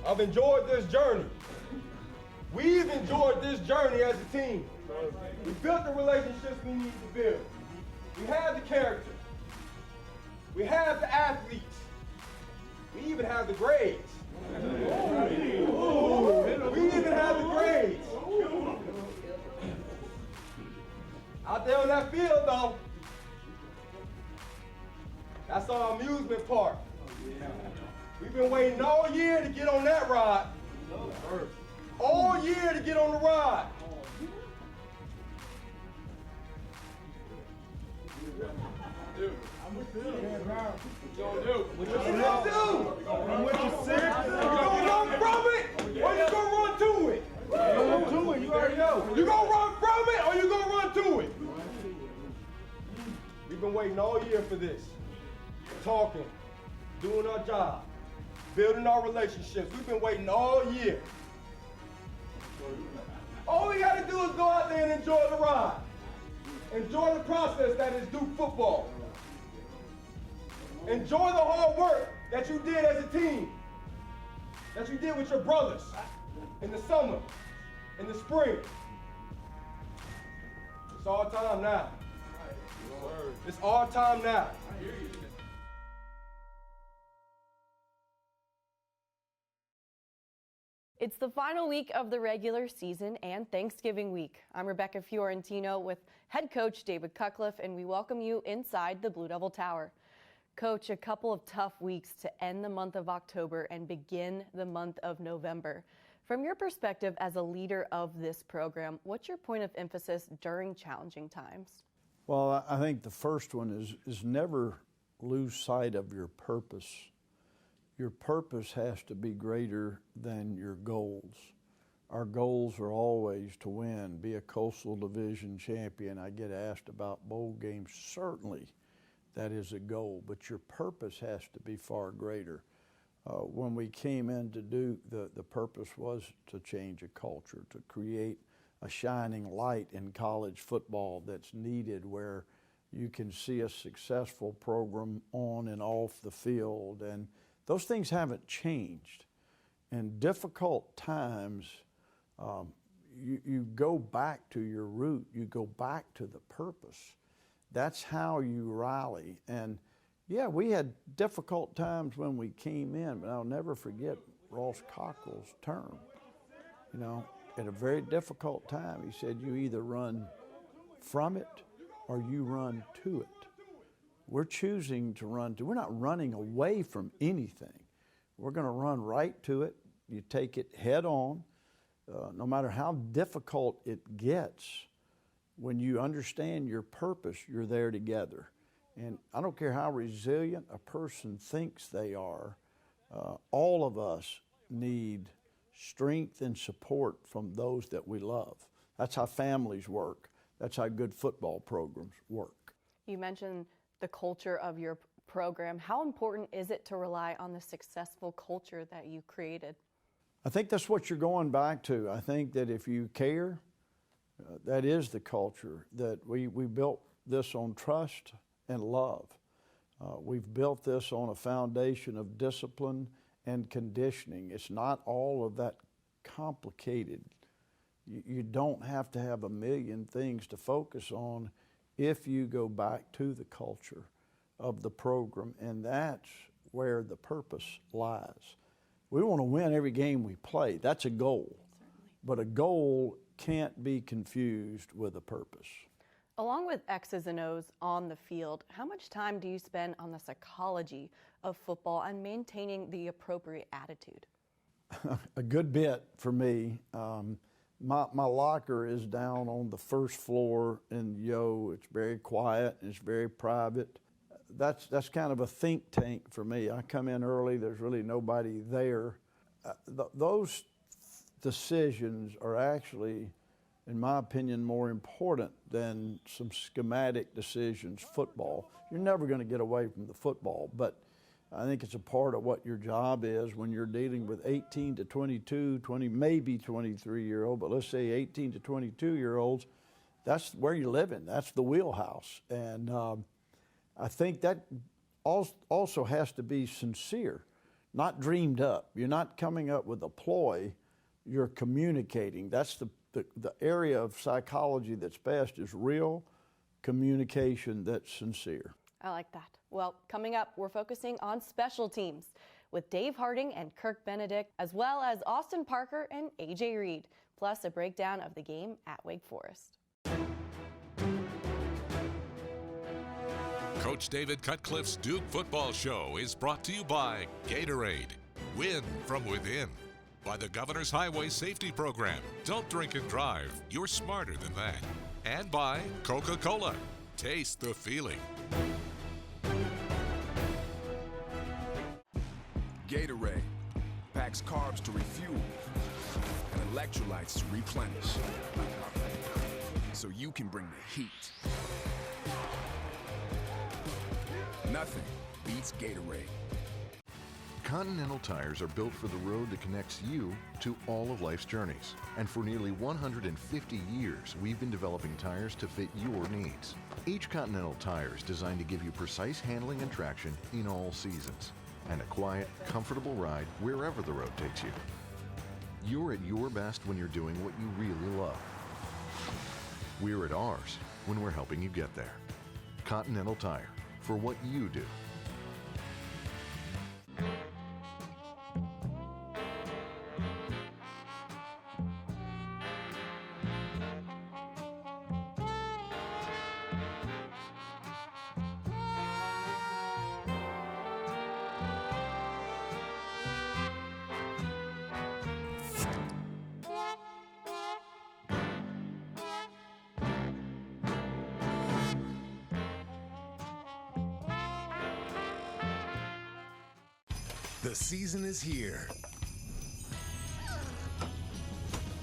I've enjoyed this journey. We've enjoyed this journey as a team. We built the relationships we need to build. We have the character. We have the athletes. We even have the grades. We even have the grades. Out there on that field, though, that's our amusement park. We've been waiting all year to get on that ride. All year to get on the ride. I'm with you. What you gonna do? I'm with you, sir. You gonna run from it, or you gonna run to it? Run to it. You already know. You gonna run from it, or you gonna run to it? We've been waiting all year for this. Talking, doing our job, building our relationships. We've been waiting all year. All we gotta do is go out there and enjoy the ride. Enjoy the process that is Duke football. Enjoy the hard work that you did as a team, that you did with your brothers in the summer, in the spring. It's our time now. It's our time now. It's the final week of the regular season and Thanksgiving week. I'm Rebecca Fiorentino with head coach David Cutcliffe, and we welcome you inside the Blue Devil Tower. Coach, a couple of tough weeks to end the month of October and begin the month of November. From your perspective as a leader of this program, what's your point of emphasis during challenging times? Well, I think the first one is never lose sight of your purpose. Your purpose has to be greater than your goals. Our goals are always to win, be a Coastal Division champion. I get asked about bowl games. Certainly that is a goal, but your purpose has to be far greater. When we came into Duke, the purpose was to change a culture, to create a shining light in college football that's needed, where you can see a successful program on and off the field. And those things haven't changed. In difficult times, you go back to your root, you go back to the purpose. That's how you rally. And yeah, we had difficult times when we came in, but I'll never forget Ross Cockrell's term. You know, at a very difficult time, he said, you either run from it or you run to it. We're choosing to run to, we're not running away from anything. We're going to run right to it. You take it head on, no matter how difficult it gets. When you understand your purpose, you're there together. And I don't care how resilient a person thinks they are, all of us need strength and support from those that we love. That's how families work. That's how good football programs work. You mentioned the culture of your program. How important is it to rely on the successful culture that you created? I think that's what you're going back to. I think that if you care, that is the culture, that we built this on trust and love. We've built this on a foundation of discipline and conditioning. It's not all of that complicated. You don't have to have a million things to focus on if you go back to the culture of the program, and that's where the purpose lies. We want to win every game we play. That's a goal. Certainly. But a goal can't be confused with a purpose. Along with X's and O's on the field, how much time do you spend on the psychology of football and maintaining the appropriate attitude? A good bit for me. My locker is down on the first floor in Yo. It's very quiet and it's very private. That's kind of a think tank for me. I come in early, there's really nobody there. Those decisions are actually, in my opinion, more important than some schematic decisions. Football, you're never going to get away from the football, but I think it's a part of what your job is when you're dealing with 18 to 22, 20, maybe 23-year-old, but let's say 18 to 22-year-olds. That's where you're living. That's the wheelhouse. And I think that also has to be sincere. not dreamed up. You're not coming up with a ploy, you're communicating. That's the area of psychology that's best, is real communication that's sincere. I like that. Well, coming up, we're focusing on special teams with Dave Harding and Kirk Benedict, as well as Austin Parker and A.J. Reed, plus a breakdown of the game at Wake Forest. Coach David Cutcliffe's Duke Football Show is brought to you by Gatorade. Win from within. By the Governor's Highway Safety Program. Don't drink and drive. You're smarter than that. And by Coca-Cola. Taste the feeling. Gatorade packs carbs to refuel and electrolytes to replenish, so you can bring the heat. Nothing beats Gatorade. Continental tires are built for the road that connects you to all of life's journeys. And for nearly 150 years, we've been developing tires to fit your needs. Each Continental tire is designed to give you precise handling and traction in all seasons, and a quiet, comfortable ride wherever the road takes you. You're at your best when you're doing what you really love. We're at ours when we're helping you get there. Continental Tire, for what you do. The season is here.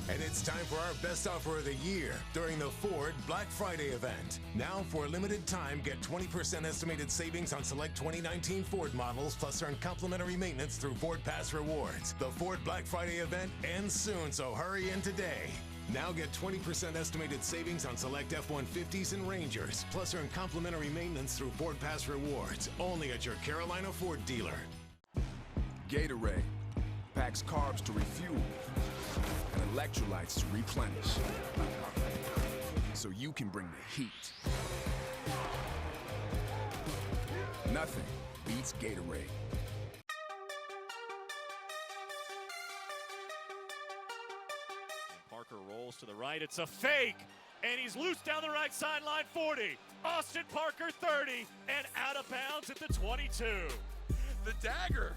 And it's time for our best offer of the year during the Ford Black Friday event. Now, for a limited time, get 20% estimated savings on select 2019 Ford models, plus earn complimentary maintenance through Ford Pass Rewards. The Ford Black Friday event ends soon, so hurry in today. Now get 20% estimated savings on select F-150s and Rangers, plus earn complimentary maintenance through Ford Pass Rewards, only at your Carolina Ford dealer. Gatorade packs carbs to refuel and electrolytes to replenish, so you can bring the heat. Nothing beats Gatorade. Parker rolls to the right. It's a fake, and he's loose down the right sideline. 40. Austin Parker 30, and out of bounds at the 22. The dagger.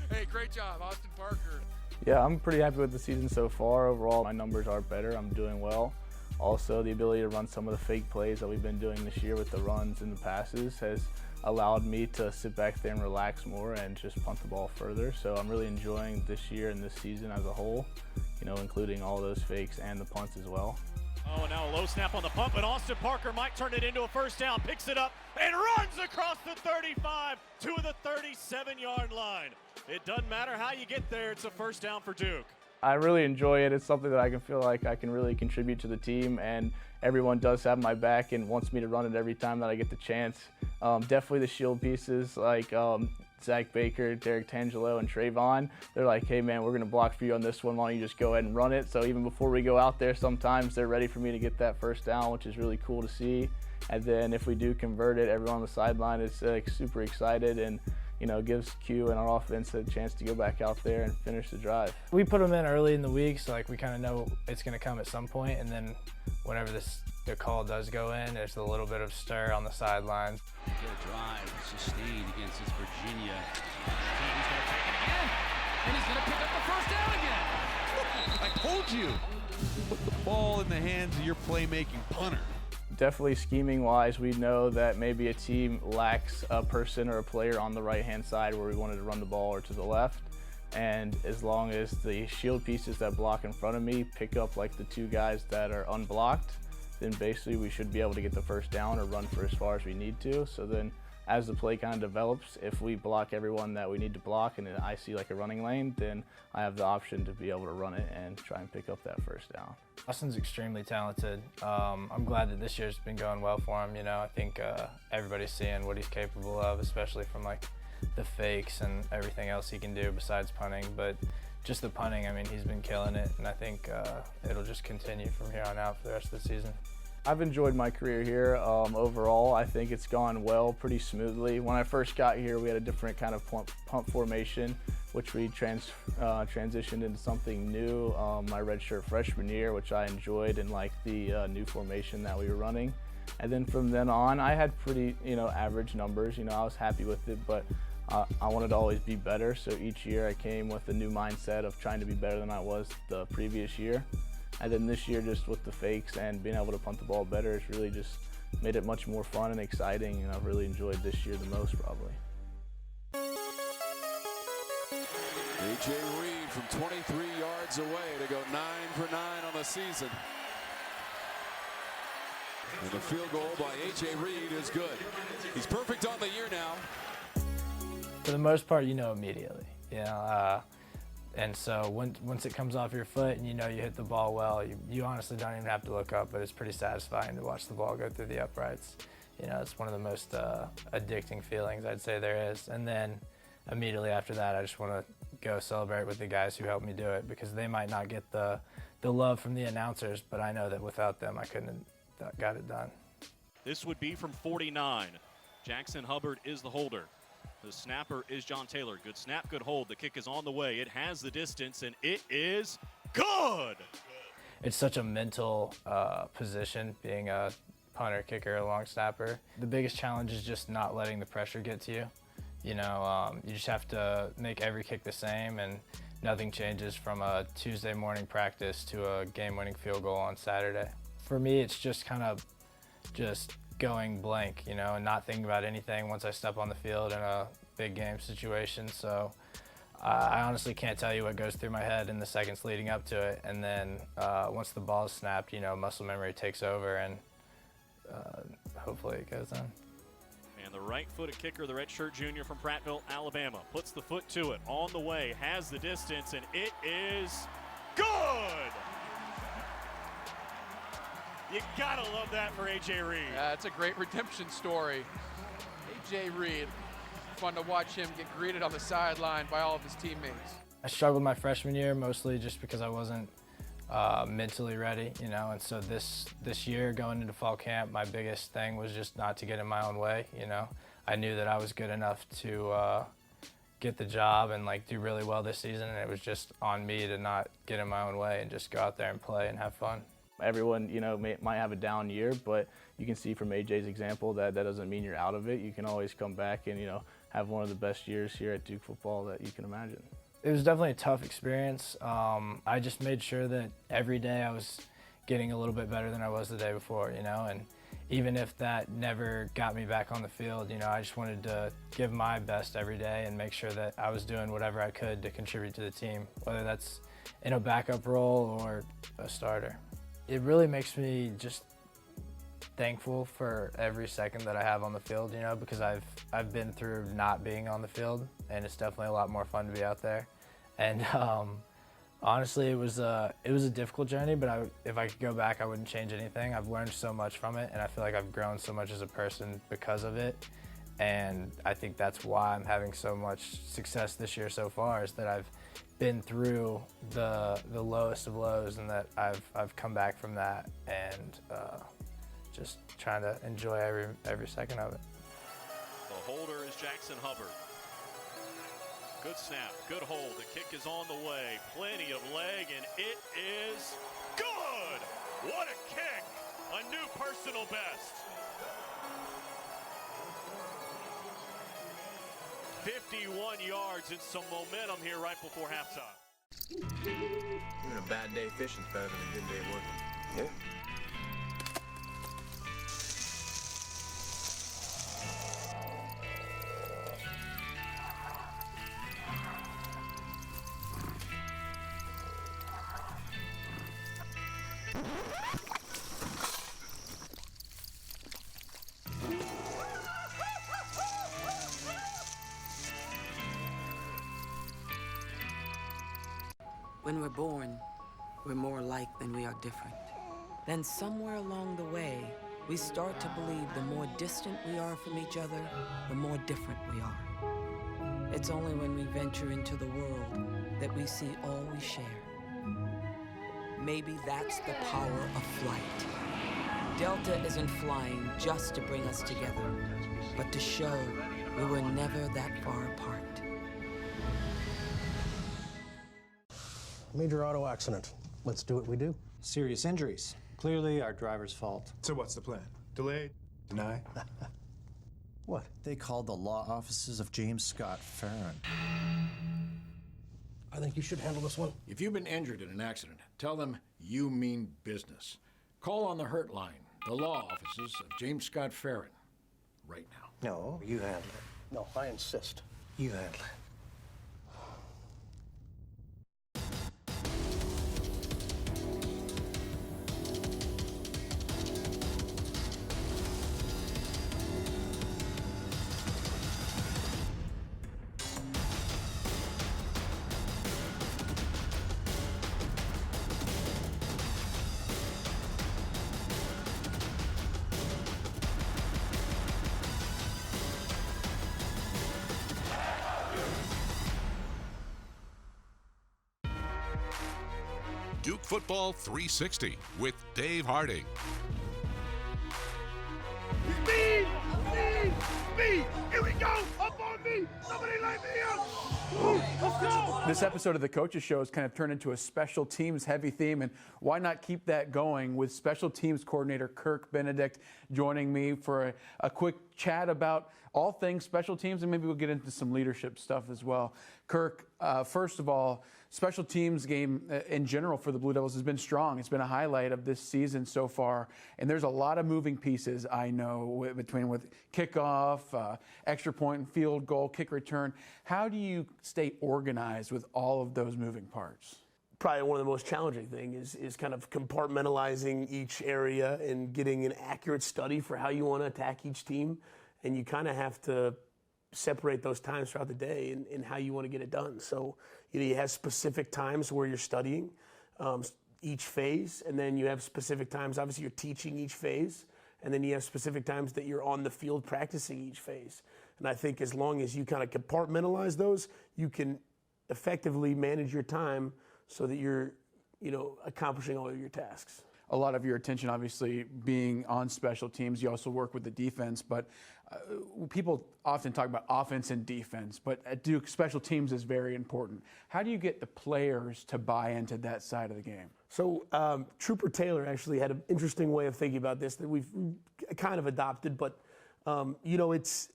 Hey, great job, Austin Parker. Yeah, I'm pretty happy with the season so far. Overall, my numbers are better. I'm doing well. Also, the ability to run some of the fake plays that we've been doing this year with the runs and the passes has allowed me to sit back there and relax more and just punt the ball further. So I'm really enjoying this year and this season as a whole, including all those fakes and the punts as well. Oh, and now a low snap on the pump, and Austin Parker might turn it into a first down, picks it up, and runs across the 35 to the 37-yard line. It doesn't matter how you get there, it's a first down for Duke. I really enjoy it. It's something that I can feel like I can really contribute to the team, and everyone does have my back and wants me to run it every time that I get the chance. Definitely the shield pieces like Zach Baker, Derek Tangelo, and Trayvon. They're like, hey man, we're gonna block for you on this one. Why don't you just go ahead and run it? So even before we go out there, sometimes they're ready for me to get that first down, which is really cool to see. And then if we do convert it, everyone on the sideline is super excited and gives Q and our offense a chance to go back out there and finish the drive. We put them in early in the week, so we kind of know it's going to come at some point, and then whenever the call does go in, there's a little bit of stir on the sidelines. Good drive, sustained against this Virginia. He's going to take it again, and he's going to pick up the first down again. I told you, put the ball in the hands of your playmaking punter. Definitely scheming-wise, we know that maybe a team lacks a person or a player on the right-hand side where we wanted to run the ball or to the left. And as long as the shield pieces that block in front of me pick up like the two guys that are unblocked, then basically we should be able to get the first down or run for as far as we need to. So then as the play kind of develops, if we block everyone that we need to block and then I see like a running lane, then I have the option to be able to run it and try and pick up that first down. Austin's extremely talented. I'm glad that this year's been going well for him. I think everybody's seeing what he's capable of, especially from like the fakes and everything else he can do besides punting. But just the punting, I mean, he's been killing it, and I think it'll just continue from here on out for the rest of the season. I've enjoyed my career here. Overall, I think it's gone well, pretty smoothly. When I first got here, we had a different kind of pump formation, which we transitioned into something new my redshirt freshman year, which I enjoyed and liked the new formation that we were running. And then from then on, I had pretty, average numbers. I was happy with it, but I wanted to always be better. So each year I came with a new mindset of trying to be better than I was the previous year. And then this year, just with the fakes and being able to punt the ball better, it's really just made it much more fun and exciting, and I've really enjoyed this year the most, probably. A.J. Reed from 23 yards away to go 9 for 9 on the season. And the field goal by A.J. Reed is good. He's perfect on the year now. For the most part, immediately. And so once it comes off your foot and you hit the ball well, you honestly don't even have to look up, but it's pretty satisfying to watch the ball go through the uprights. It's one of the most addicting feelings I'd say there is. And then immediately after that, I just want to go celebrate with the guys who helped me do it, because they might not get the love from the announcers, but I know that without them, I couldn't have got it done. This would be from 49. Jackson Hubbard is the holder. The snapper is John Taylor. Good snap, good hold. The kick is on the way. It has the distance, and it is good. It's such a mental position, being a punter, kicker, a long snapper. The biggest challenge is just not letting the pressure get to you. You just have to make every kick the same, and nothing changes from a Tuesday morning practice to a game-winning field goal on Saturday. For me, it's just kind of just going blank, and not thinking about anything once I step on the field in a big game situation. So I honestly can't tell you what goes through my head in the seconds leading up to it. And then once the ball is snapped, muscle memory takes over, and hopefully it goes in. And the right-footed kicker, the redshirt junior from Prattville, Alabama, puts the foot to it, on the way, has the distance, and it is good! You gotta love that for A.J. Reed. Yeah, it's a great redemption story. A.J. Reed, fun to watch him get greeted on the sideline by all of his teammates. I struggled my freshman year mostly just because I wasn't mentally ready, and so this year going into fall camp, my biggest thing was just not to get in my own way. I knew that I was good enough to get the job and do really well this season, and it was just on me to not get in my own way and just go out there and play and have fun. Everyone, might have a down year, but you can see from AJ's example that doesn't mean you're out of it. You can always come back and, have one of the best years here at Duke football that you can imagine. It was definitely a tough experience. I just made sure that every day I was getting a little bit better than I was the day before, and even if that never got me back on the field, I just wanted to give my best every day and make sure that I was doing whatever I could to contribute to the team, whether that's in a backup role or a starter. It really makes me just thankful for every second that I have on the field, because I've been through not being on the field, and it's definitely a lot more fun to be out there. And honestly, it was a difficult journey, but if I could go back, I wouldn't change anything. I've learned so much from it, and I feel like I've grown so much as a person because of it. And I think that's why I'm having so much success this year so far, is that I've been through the lowest of lows, and that I've come back from that, and just trying to enjoy every second of it. The holder is Jackson Hubbard. Good snap, good hold. The kick is on the way. Plenty of leg, and it is good! What a kick! A new personal best. 51 yards and some momentum here right before halftime. Even a bad day fishing's better than a good day working. Yeah. When we're born, we're more alike than we are different. Then somewhere along the way, we start to believe the more distant we are from each other, the more different we are. It's only when we venture into the world that we see all we share. Maybe that's the power of flight. Delta isn't flying just to bring us together, but to show we were never that far apart. Major auto accident. Let's do what we do. Serious injuries. Clearly our driver's fault. So what's the plan? Delay? Deny? What? They called the law offices of James Scott Farron. I think you should handle this one. If you've been injured in an accident, tell them you mean business. Call on the Hurt Line, the law offices of James Scott Farron, right now. No, you handle it. No, I insist. You handle it. Duke Football 360 with Dave Harding. Speed! Speed! Speed! Here we go! Up on me! Somebody light me up! Let's go! This episode of the Coaches Show has kind of turned into a special teams heavy theme, and why not keep that going with special teams coordinator Kirk Benedict joining me for a quick chat about all things special teams, and maybe we'll get into some leadership stuff as well. Kirk, first of all, special teams game in general for the Blue Devils has been strong. It's been a highlight of this season so far, and there's a lot of moving pieces, I know, with kickoff, extra point and field goal, kick return. How do you stay organized with all of those moving parts? Probably one of the most challenging things is kind of compartmentalizing each area and getting an accurate study for how you want to attack each team. And you kind of have to separate those times throughout the day and how you want to get it done. So you have specific times where you're studying each phase, and then you have specific times, obviously you're teaching each phase, and then you have specific times that you're on the field practicing each phase. And I think as long as you kind of compartmentalize those, you can effectively manage your time so that you're, accomplishing all of your tasks. A lot of your attention, obviously, being on special teams. You also work with the defense, but people often talk about offense and defense, but at Duke, special teams is very important. How do you get the players to buy into that side of the game? So Trooper Taylor actually had an interesting way of thinking about this that we've kind of adopted, but it's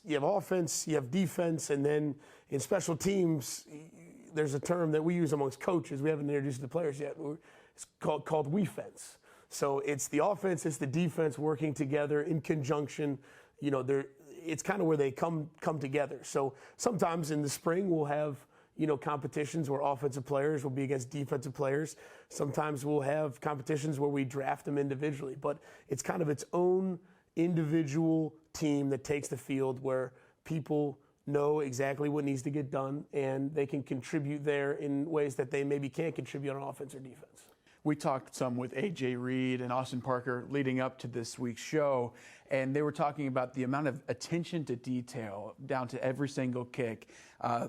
you have offense, you have defense, and then in special teams, there's a term that we use amongst coaches. We haven't introduced it to players yet. It's called we-fence. So it's the offense, it's the defense working together in conjunction. It's kind of where they come together. So sometimes in the spring we'll have competitions where offensive players will be against defensive players. Sometimes we'll have competitions where we draft them individually. But it's kind of its own individual team that takes the field where people know exactly what needs to get done and they can contribute there in ways that they maybe can't contribute on offense or defense. We talked some with A.J. Reed and Austin Parker leading up to this week's show, and they were talking about the amount of attention to detail down to every single kick,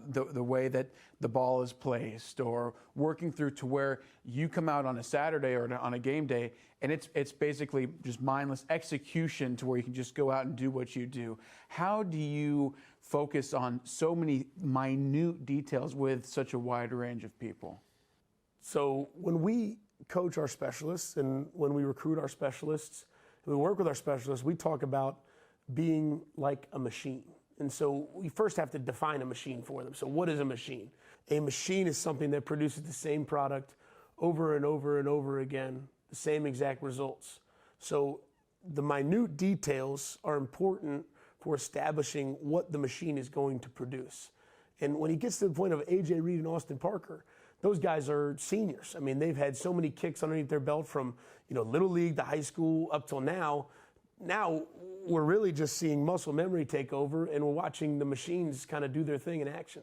the way that the ball is placed, or working through to where you come out on a Saturday or on a game day, and it's basically just mindless execution to where you can just go out and do what you do. How do you focus on so many minute details with such a wide range of people? So when we coach our specialists and when we recruit our specialists, and we work with our specialists, we talk about being like a machine. And so we first have to define a machine for them. So what is a machine? A machine is something that produces the same product over and over and over again, the same exact results. So the minute details are important for establishing what the machine is going to produce. And when he gets to the point of A.J. Reed and Austin Parker, those guys are seniors. I mean, they've had so many kicks underneath their belt from, little league to high school up till now. Now we're really just seeing muscle memory take over, and we're watching the machines kind of do their thing in action.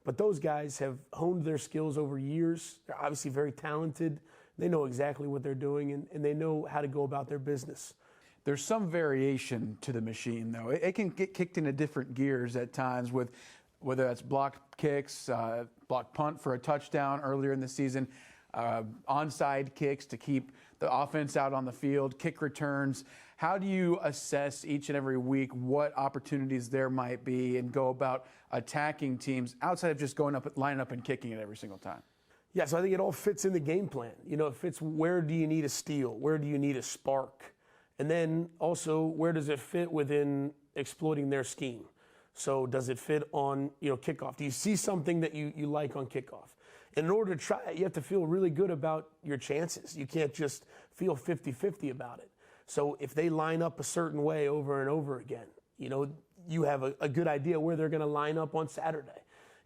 But those guys have honed their skills over years. They're obviously very talented. They know exactly what they're doing, and they know how to go about their business. There's some variation to the machine, though. It can get kicked into different gears at times with whether that's blocked kicks, blocked punt for a touchdown earlier in the season, onside kicks to keep the offense out on the field, kick returns. How do you assess each and every week what opportunities there might be and go about attacking teams outside of just going up, lining up and kicking it every single time? Yeah, so I think it all fits in the game plan. You know, it fits where do you need a steal? Where do you need a spark? And then also, where does it fit within exploiting their scheme? So does it fit on, kickoff? Do you see something that you like on kickoff? And in order to try it, you have to feel really good about your chances. You can't just feel 50-50 about it. So if they line up a certain way over and over again, you have a good idea where they're going to line up on Saturday.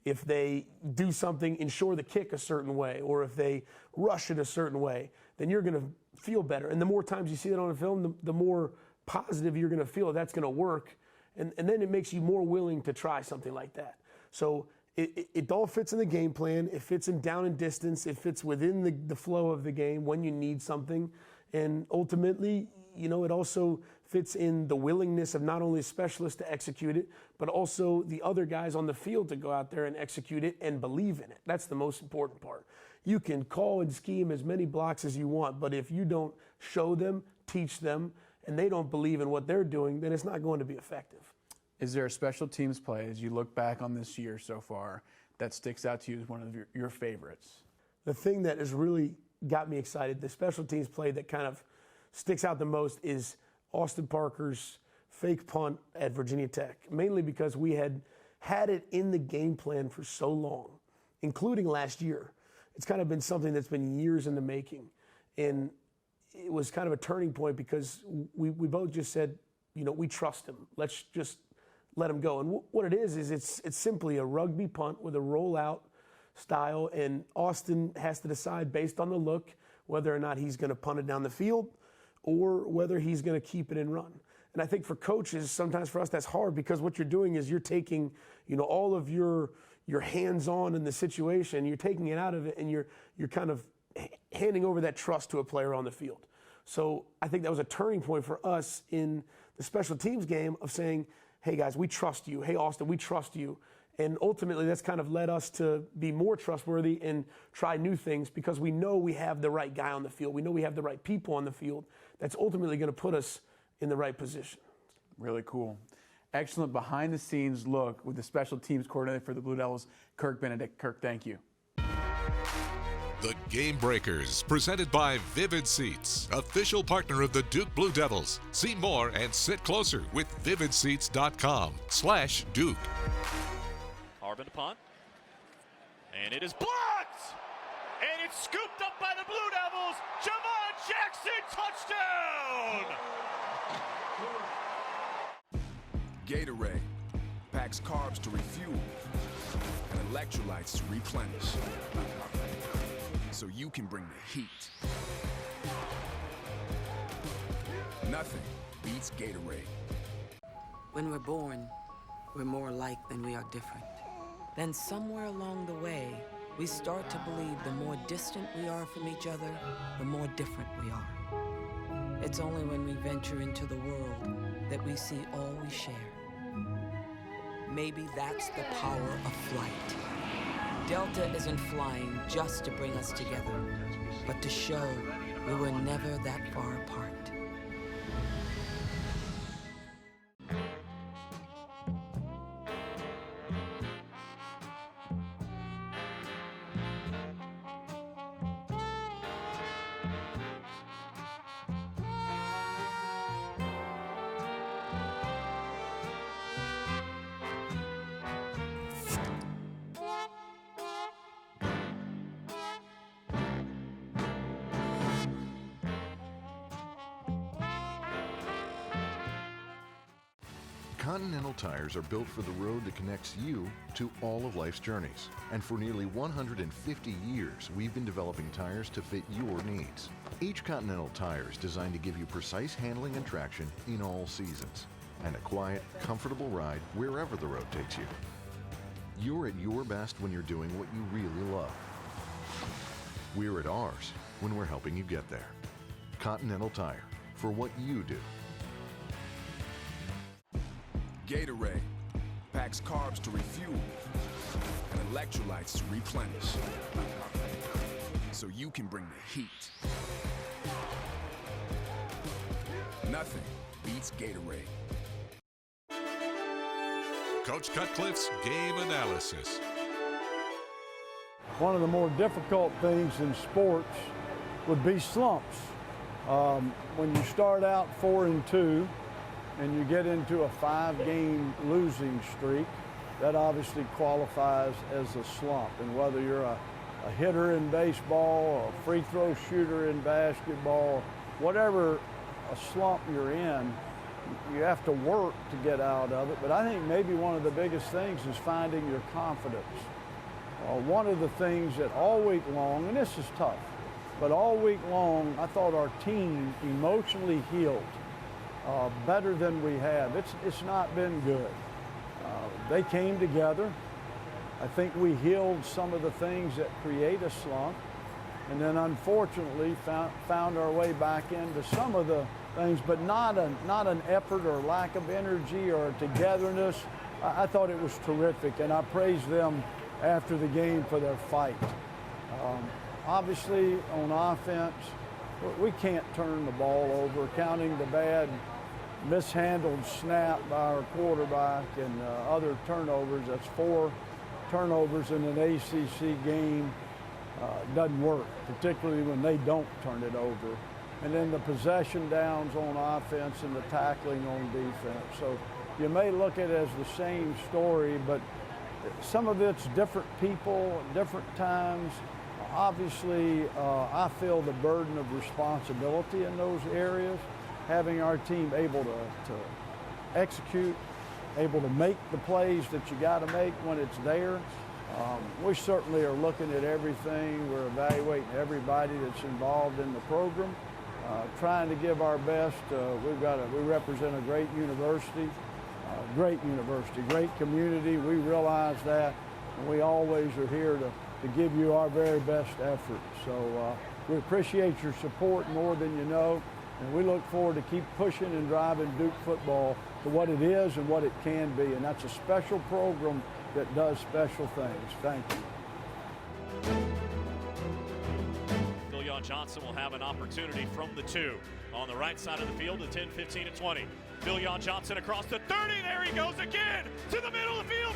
If they do something, ensure the kick a certain way, or if they rush it a certain way, then you're going to feel better. And the more times you see it on a film, the more positive you're going to feel that's going to work. And then it makes you more willing to try something like that. So it all fits in the game plan. It fits in down and distance. It fits within the flow of the game when you need something. And ultimately, it also fits in the willingness of not only specialists to execute it, but also the other guys on the field to go out there and execute it and believe in it. That's the most important part. You can call and scheme as many blocks as you want, but if you don't show them, teach them, and they don't believe in what they're doing, then it's not going to be effective. Is there a special teams play as you look back on this year so far that sticks out to you as one of your favorites? The thing that has really got me excited, the special teams play that kind of sticks out the most is Austin Parker's fake punt at Virginia Tech, mainly because we had it in the game plan for so long, including last year. It's kind of been something that's been years in the making. And it was kind of a turning point because we both just said, we trust him. Let's just let him go. And what it is it's simply a rugby punt with a rollout style, and Austin has to decide based on the look whether or not he's going to punt it down the field or whether he's going to keep it and run. And I think for coaches, sometimes for us, that's hard because what you're doing is you're taking, all of your hands-on in the situation, you're taking it out of it, and you're kind of handing over that trust to a player on the field. So I think that was a turning point for us in the special teams game of saying, hey guys, we trust you. Hey Austin, we trust you. And ultimately that's kind of led us to be more trustworthy and try new things because we know we have the right guy on the field. We know we have the right people on the field. That's ultimately going to put us in the right position. Really cool. Excellent behind-the-scenes look with the special teams coordinator for the Blue Devils, Kirk Benedict. Kirk, thank you. The Game Breakers, presented by Vivid Seats, official partner of the Duke Blue Devils. See more and sit closer with vividseats.com/Duke. Harvin to punt. And it is blocked! And it's scooped up by the Blue Devils. Javon Jackson, touchdown! Gatorade packs carbs to refuel and electrolytes to replenish, so you can bring the heat. Nothing beats Gatorade. When we're born, we're more alike than we are different. Then somewhere along the way, we start to believe the more distant we are from each other, the more different we are. It's only when we venture into the world that we see all we share. Maybe that's the power of flight. Delta isn't flying just to bring us together, but to show we were never that far apart. Continental tires are built for the road that connects you to all of life's journeys. And for nearly 150 years, we've been developing tires to fit your needs. Each Continental tire is designed to give you precise handling and traction in all seasons, and a quiet, comfortable ride wherever the road takes you. You're at your best when you're doing what you really love. We're at ours when we're helping you get there. Continental Tire, for what you do. Gatorade packs packs carbs to refuel and electrolytes to replenish. So you can bring the heat. Nothing beats Gatorade. Coach Cutcliffe's game analysis. One of the more difficult things in sports would be slumps. When you start out 4-2 and you get into a 5-game losing streak, that obviously qualifies as a slump. And whether you're a hitter in baseball, a free throw shooter in basketball, whatever a slump you're in, you have to work to get out of it. But I think maybe one of the biggest things is finding your confidence. One of the things that all week long, and this is tough, but all week long I thought our team emotionally healed better than we have. It's not been good. They came together. I think we healed some of the things that create a slump, and then unfortunately found our way back into some of the things, but not an effort or lack of energy or togetherness. I thought it was terrific, and I praised them after the game for their fight. Obviously, on offense, we can't turn the ball over, counting the bad mishandled snap by our quarterback and other turnovers. That's 4 turnovers in an ACC game. Doesn't work, particularly when they don't turn it over. And then the possession downs on offense and the tackling on defense. So you may look at it as the same story, but some of it's different people, different times. Obviously, I feel the burden of responsibility in those areas, having our team able to execute, able to make the plays that you got to make when it's there. We certainly are looking at everything. We're evaluating everybody that's involved in the program, trying to give our best. We represent a great university, great community. We realize that, and we always are here to give you our very best effort. So we appreciate your support more than you know, and we look forward to keep pushing and driving Duke football to what it is and what it can be, and that's a special program that does special things. Thank you. Phil Johnson will have an opportunity from the 2 on the right side of the field, the 10, 15, and 20. Phil Johnson across the 30. There he goes again to the middle of the field.